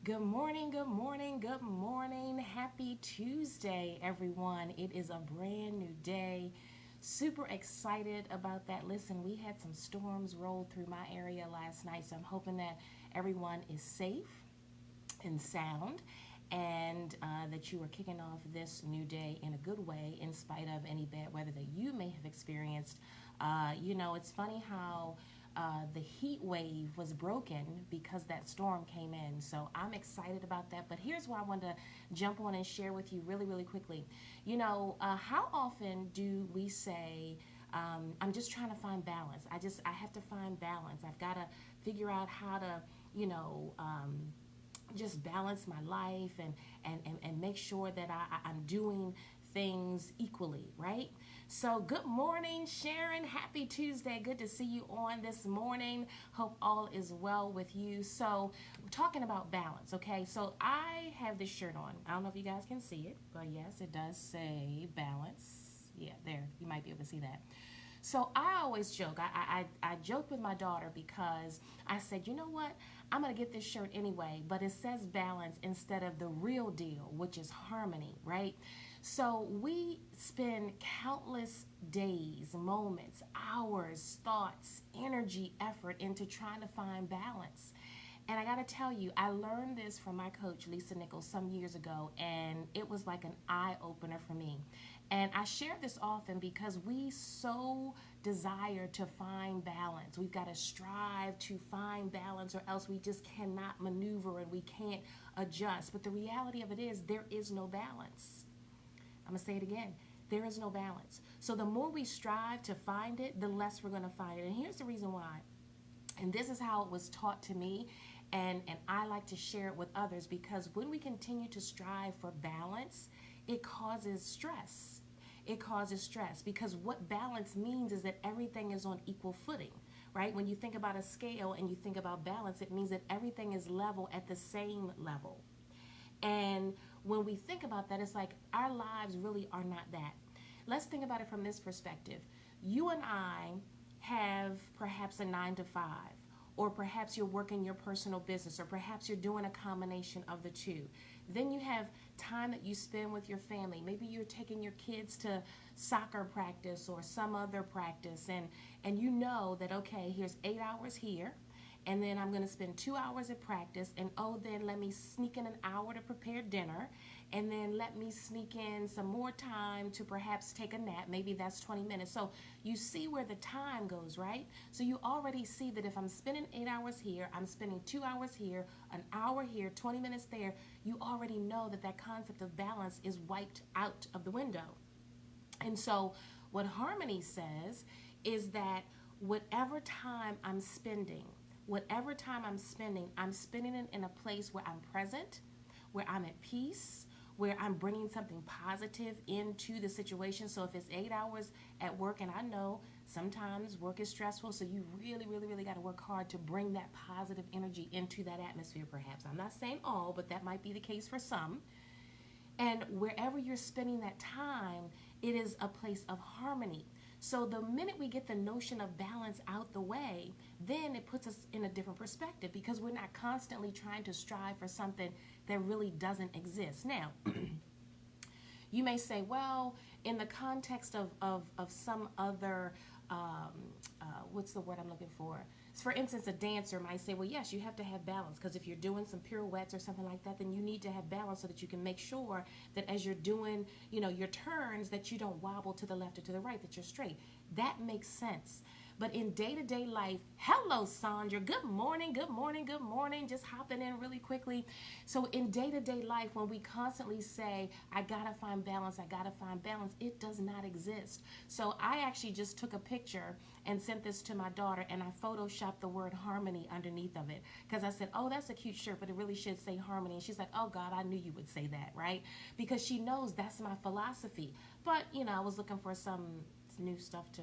Good morning, good morning, good morning. Happy Tuesday, everyone. It is a brand new day. Super excited about that. Listen, we had some storms roll through my area last night, so I'm hoping that everyone is safe and sound and that you are kicking off this new day in a good way in spite of any bad weather that you may have experienced. It's funny how the heat wave was broken because that storm came in. So I'm excited about that. But here's why I wanted to jump on and share with you really, really quickly. How often do we say, I'm just trying to find balance? I have to find balance. I've got to figure out how to, you know, just balance my life and make sure that I'm doing things equally, right? So, good morning, Sharon. Happy Tuesday. Good to see you on this morning. Hope all is well with you. So, we're talking about balance, okay? So, I have this shirt on. I don't know if you guys can see it, but yes, it does say balance. Yeah, there. You might be able to see that. So I always joke. I joke with my daughter because I said, you know what? I'm going to get this shirt anyway, but it says balance instead of the real deal, which is harmony, right? So we spend countless days, moments, hours, thoughts, energy, effort into trying to find balance. And I got to tell you, I learned this from my coach, Lisa Nichols, some years ago, and it was like an eye opener for me. And I share this often because we so desire to find balance. We've got to strive to find balance, or else we just cannot maneuver and we can't adjust. But the reality of it is, there is no balance. I'm going to say it again. There is no balance. So the more we strive to find it, the less we're going to find it. And here's the reason why. And this is how it was taught to me, and I like to share it with others, because when we continue to strive for balance, it causes stress. It causes stress because what balance means is that everything is on equal footing, right? When you think about a scale and you think about balance, it means that everything is level at the same level. And when we think about that, it's like our lives really are not that. Let's think about it from this perspective. You and I have perhaps a 9 to 5, or perhaps you're working your personal business, or perhaps you're doing a combination of the two. Then you have time that you spend with your family. Maybe you're taking your kids to soccer practice or some other practice, and you know that, okay, here's 8 hours here, and then I'm going to spend 2 hours at practice, and oh, then let me sneak in an hour to prepare dinner, and then let me sneak in some more time to perhaps take a nap. Maybe that's 20 minutes. So you see where the time goes, right? So you already see that if I'm spending 8 hours here, I'm spending 2 hours here, an hour here, 20 minutes there, you already know that that concept of balance is wiped out of the window. And so what harmony says is that whatever time I'm spending, I'm spending it in a place where I'm present, where I'm at peace, where I'm bringing something positive into the situation. So if it's 8 hours at work, and I know sometimes work is stressful, so you really, really, really got to work hard to bring that positive energy into that atmosphere, perhaps. I'm not saying all, but that might be the case for some. And wherever you're spending that time, it is a place of harmony. So the minute we get the notion of balance out the way, then it puts us in a different perspective, because we're not constantly trying to strive for something that really doesn't exist. Now, you may say, well, in the context of some other, what's the word I'm looking for? For instance, a dancer might say, well, yes, you have to have balance, because if you're doing some pirouettes or something like that, then you need to have balance so that you can make sure that as you're doing, your turns, that you don't wobble to the left or to the right, that you're straight. That makes sense. But in day-to-day life, hello, Sandra. Good morning, good morning, good morning. Just hopping in really quickly. So in day-to-day life, when we constantly say, I gotta find balance, it does not exist. So I actually just took a picture and sent this to my daughter, and I photoshopped the word harmony underneath of it, because I said, oh, that's a cute shirt, but it really should say harmony. And she's like, oh, God, I knew you would say that, right? Because she knows that's my philosophy. But, I was looking for some new stuff to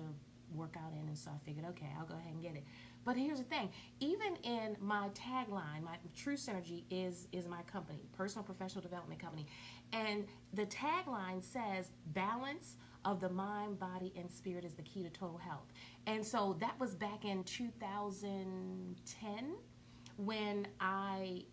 work out in, and so I figured, okay, I'll go ahead and get it. But here's the thing, even in my tagline, my True Synergy is my company, personal professional development company, and the tagline says balance of the mind, body, and spirit is the key to total health. And so that was back in 2010 when I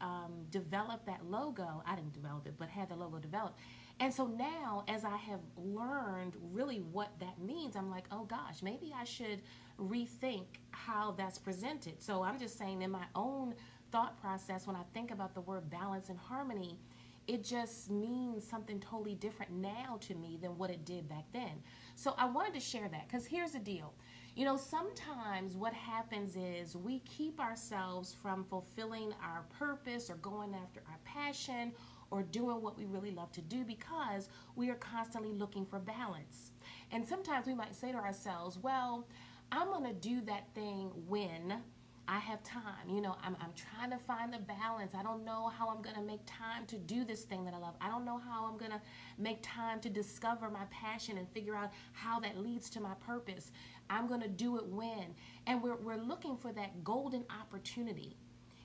developed that logo. I didn't develop it, but had the logo developed. And so now, as I have learned really what that means, I'm like, oh gosh, maybe I should rethink how that's presented. So I'm just saying, in my own thought process, when I think about the word balance and harmony, it just means something totally different now to me than what it did back then. So I wanted to share that, because here's the deal. You know, sometimes what happens is we keep ourselves from fulfilling our purpose or going after our passion or doing what we really love to do because we are constantly looking for balance. And sometimes we might say to ourselves, well, I'm going to do that thing when I have time. You know, I'm trying to find the balance. I don't know how I'm going to make time to do this thing that I love. I don't know how I'm going to make time to discover my passion and figure out how that leads to my purpose. I'm going to do it when. And we're looking for that golden opportunity.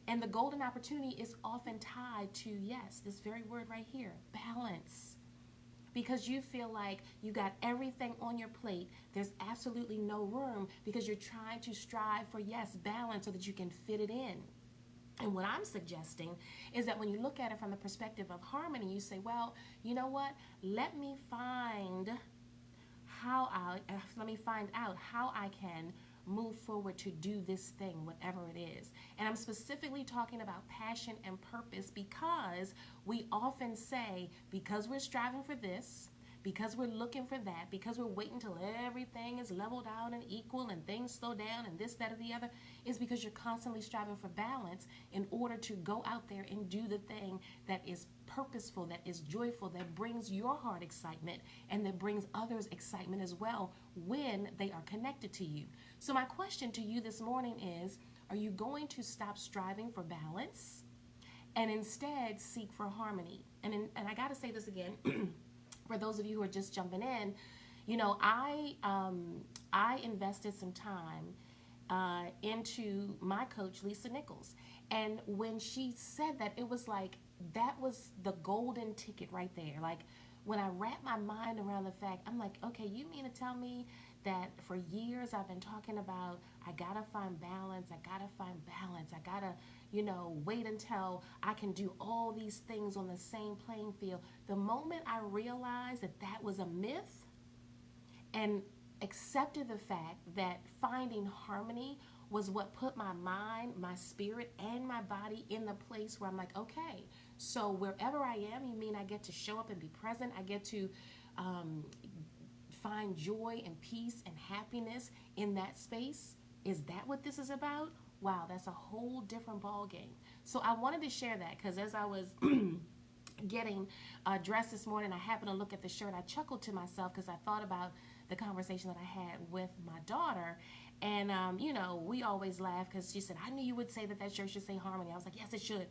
And the golden opportunity is often tied to, yes, this very word right here, balance. Because you feel like you got everything on your plate, there's absolutely no room because you're trying to strive for, yes, balance so that you can fit it in. And what I'm suggesting is that when you look at it from the perspective of harmony, you say, well, you know what? Let me find out how I can move forward to do this thing, whatever it is. And I'm specifically talking about passion and purpose because we often say, because we're striving for this, because we're looking for that, because we're waiting till everything is leveled out and equal and things slow down and this, that, or the other, is because you're constantly striving for balance in order to go out there and do the thing that is purposeful, that is joyful, that brings your heart excitement and that brings others excitement as well when they are connected to you. So my question to you this morning is, are you going to stop striving for balance and instead seek for harmony? And I got to say this again, for those of you who are just jumping in, you know, I invested some time into my coach, Lisa Nichols. And when she said that, it was like, that was the golden ticket right there. Like, when I wrapped my mind around the fact, I'm like, okay, you mean to tell me that for years I've been talking about, I gotta find balance, I gotta find balance, I gotta, you know, wait until I can do all these things on the same playing field. The moment I realized that that was a myth and accepted the fact that finding harmony was what put my mind, my spirit, and my body in the place where I'm like, okay, so wherever I am, you mean I get to show up and be present, I get to find joy and peace and happiness in that space? Is that what this is about? Wow, that's a whole different ball game. So I wanted to share that because as I was getting dressed this morning, I happened to look at the shirt. I chuckled to myself because I thought about the conversation that I had with my daughter. And, you know, we always laugh because she said, I knew you would say that shirt should say harmony. I was like, yes, it should.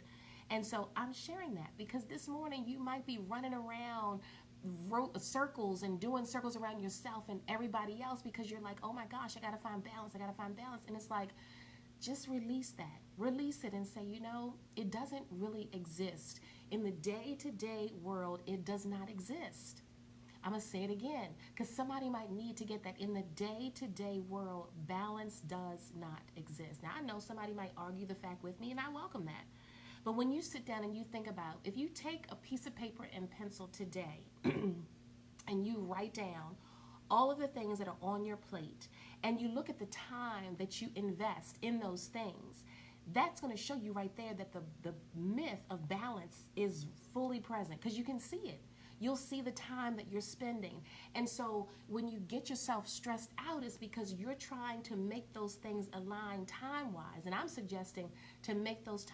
And so I'm sharing that because this morning you might be running around circles and doing circles around yourself and everybody else because you're like, oh my gosh, I gotta find balance, and it's like, just release that, release it and say, you know, it doesn't really exist in the day-to-day world. It does not exist. I'm gonna say it again because somebody might need to get that. In the day-to-day world, balance does not exist. Now I know somebody might argue the fact with me, and I welcome that. But when you sit down and you think about, if you take a piece of paper and pencil today and you write down all of the things that are on your plate and you look at the time that you invest in those things, that's going to show you right there that the myth of balance is fully present because you can see it. You'll see the time that you're spending. And so when you get yourself stressed out, it's because you're trying to make those things align time-wise. And I'm suggesting to make those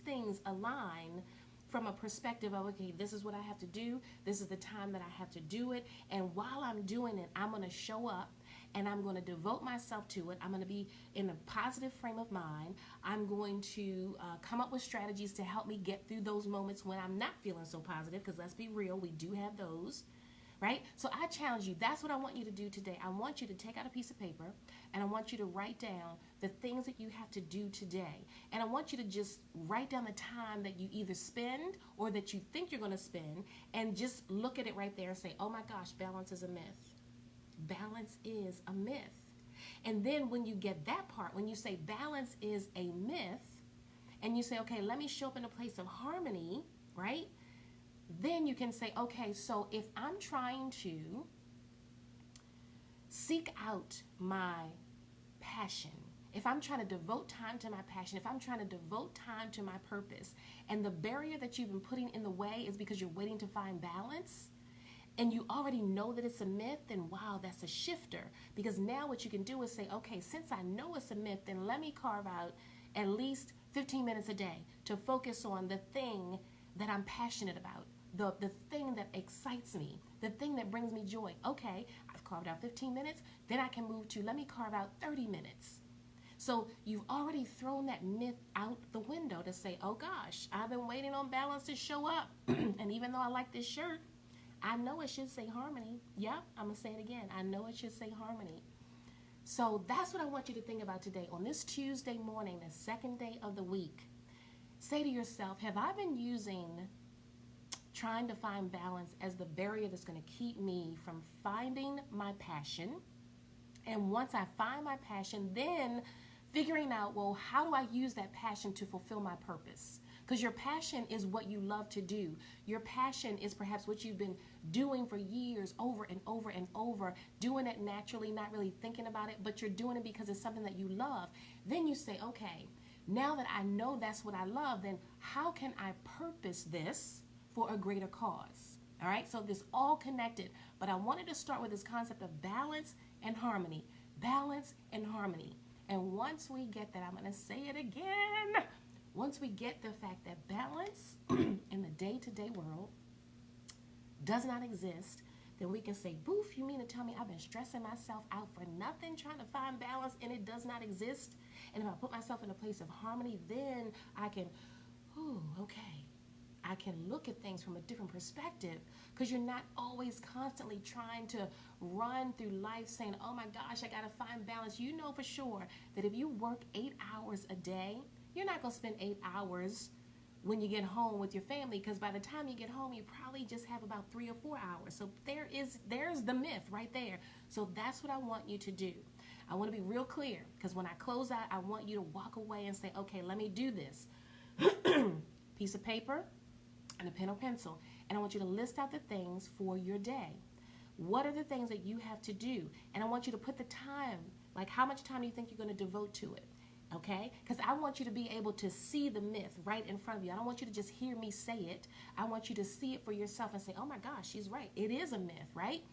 things align from a perspective of, okay, this is what I have to do. This is the time that I have to do it. And while I'm doing it, I'm going to show up and I'm going to devote myself to it. I'm going to be in a positive frame of mind. I'm going to come up with strategies to help me get through those moments when I'm not feeling so positive, because let's be real, we do have those. Right? So I challenge you. That's what I want you to do today. I want you to take out a piece of paper and I want you to write down the things that you have to do today. And I want you to just write down the time that you either spend or that you think you're going to spend, and just look at it right there and say, oh my gosh, balance is a myth. Balance is a myth. And then when you get that part, when you say balance is a myth, and you say, okay, let me show up in a place of harmony, right? Then you can say, okay, so if I'm trying to seek out my passion, if I'm trying to devote time to my passion, if I'm trying to devote time to my purpose, and the barrier that you've been putting in the way is because you're waiting to find balance, and you already know that it's a myth, then wow, that's a shifter. Because now what you can do is say, okay, since I know it's a myth, then let me carve out at least 15 minutes a day to focus on the thing that I'm passionate about, the thing that excites me, the thing that brings me joy. Okay, I've carved out 15 minutes, then I can move to, let me carve out 30 minutes. So you've already thrown that myth out the window to say, oh gosh, I've been waiting on balance to show up. And even though I like this shirt, I know it should say harmony. Yep, I'm going to say it again. I know it should say harmony. So that's what I want you to think about today. On this Tuesday morning, the second day of the week, say to yourself, have I been using trying to find balance as the barrier that's going to keep me from finding my passion? And once I find my passion, then figuring out, well, how do I use that passion to fulfill my purpose? Because your passion is what you love to do. Your passion is perhaps what you've been doing for years, over and over and over, doing it naturally, not really thinking about it, but you're doing it because it's something that you love. Then you say, okay, now that I know that's what I love, then how can I purpose this for a greater cause? All right, so this all connected, but I wanted to start with this concept of balance and harmony. Balance and harmony. And once we get that, I'm going to say it again. Once we get the fact that balance in the day-to-day world does not exist, then we can say, boof, you mean to tell me I've been stressing myself out for nothing, trying to find balance, and it does not exist? And if I put myself in a place of harmony, then I can, okay, I can look at things from a different perspective, because you're not always constantly trying to run through life saying, oh my gosh, I got to find balance. You know for sure that if you work 8 hours a day, you're not going to spend 8 hours when you get home with your family, because by the time you get home, you probably just have about 3 or 4 hours. So there's the myth right there. So that's what I want you to do. I want to be real clear, because when I close out, I want you to walk away and say, okay, let me do this. Piece of paper and a pen or pencil, and I want you to list out the things for your day. What are the things that you have to do? And I want you to put the time, like how much time do you think you're going to devote to it? Okay? Because I want you to be able to see the myth right in front of you. I don't want you to just hear me say it. I want you to see it for yourself and say, oh my gosh, she's right. It is a myth, right?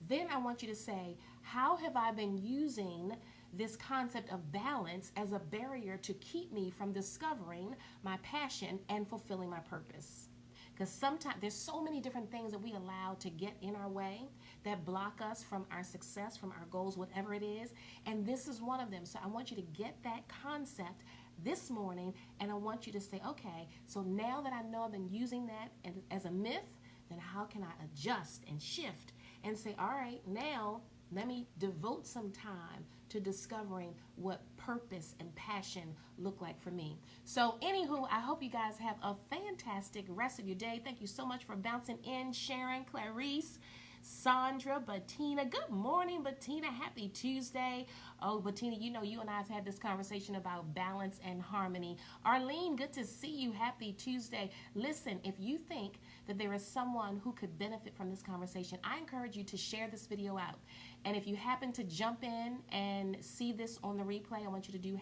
Then I want you to say, how have I been using this concept of balance as a barrier to keep me from discovering my passion and fulfilling my purpose? Because sometimes there's so many different things that we allow to get in our way that block us from our success, from our goals, whatever it is. And this is one of them. So I want you to get that concept this morning, and I want you to say, okay, so now that I know I've been using that as a myth, then how can I adjust and shift and say, all right, now let me devote some time to discovering what purpose and passion look like for me. So anywho, I hope you guys have a fantastic rest of your day. Thank you so much for bouncing in, Sharon, Clarice, Sandra, Bettina. Good morning, Bettina. Happy Tuesday. Oh, Bettina, you know you and I have had this conversation about balance and harmony. Arlene, good to see you. Happy Tuesday. Listen, if you think that there is someone who could benefit from this conversation, I encourage you to share this video out. And if you happen to jump in and see this on the replay, I want you to do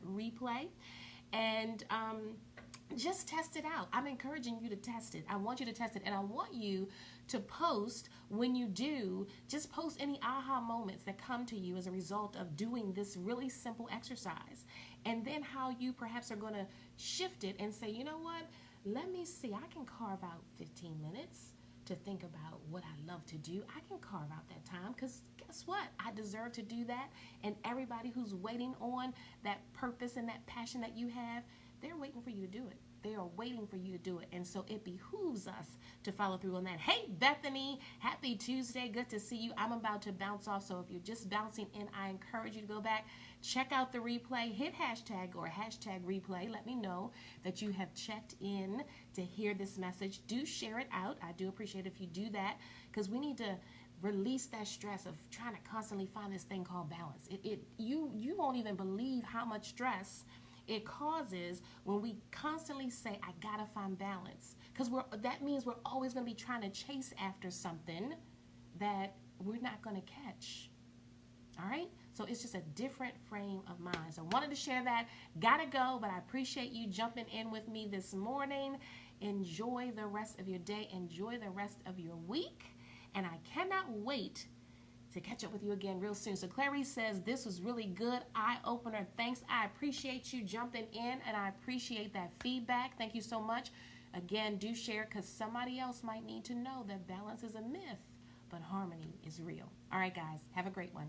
#replay. And just test it out. I'm encouraging you to test it. I want you to test it. And I want you to post when you do, just post any aha moments that come to you as a result of doing this really simple exercise. And then how you perhaps are going to shift it and say, you know what? Let me see. I can carve out 15 minutes to think about what I love to do. I can carve out that time, because guess what? I deserve to do that. And everybody who's waiting on that purpose and that passion that you have, they're waiting for you to do it. They are waiting for you to do it. And so it behooves us to follow through on that. Hey, Bethany, happy Tuesday. Good to see you. I'm about to bounce off. So if you're just bouncing in, I encourage you to go back, check out the replay, hit hashtag or #replay. Let me know that you have checked in to hear this message. Do share it out. I do appreciate it if you do that, because we need to release that stress of trying to constantly find this thing called balance. You won't even believe how much stress it causes when we constantly say, I gotta find balance. Because that means we're always gonna be trying to chase after something that we're not gonna catch. All right? So it's just a different frame of mind. So I wanted to share that. Gotta go, but I appreciate you jumping in with me this morning. Enjoy the rest of your day. Enjoy the rest of your week. And I cannot wait to catch up with you again real soon. So Clarice says, this was really good, eye-opener. Thanks. I appreciate you jumping in, and I appreciate that feedback. Thank you so much. Again, do share, because somebody else might need to know that balance is a myth, but harmony is real. All right, guys, have a great one.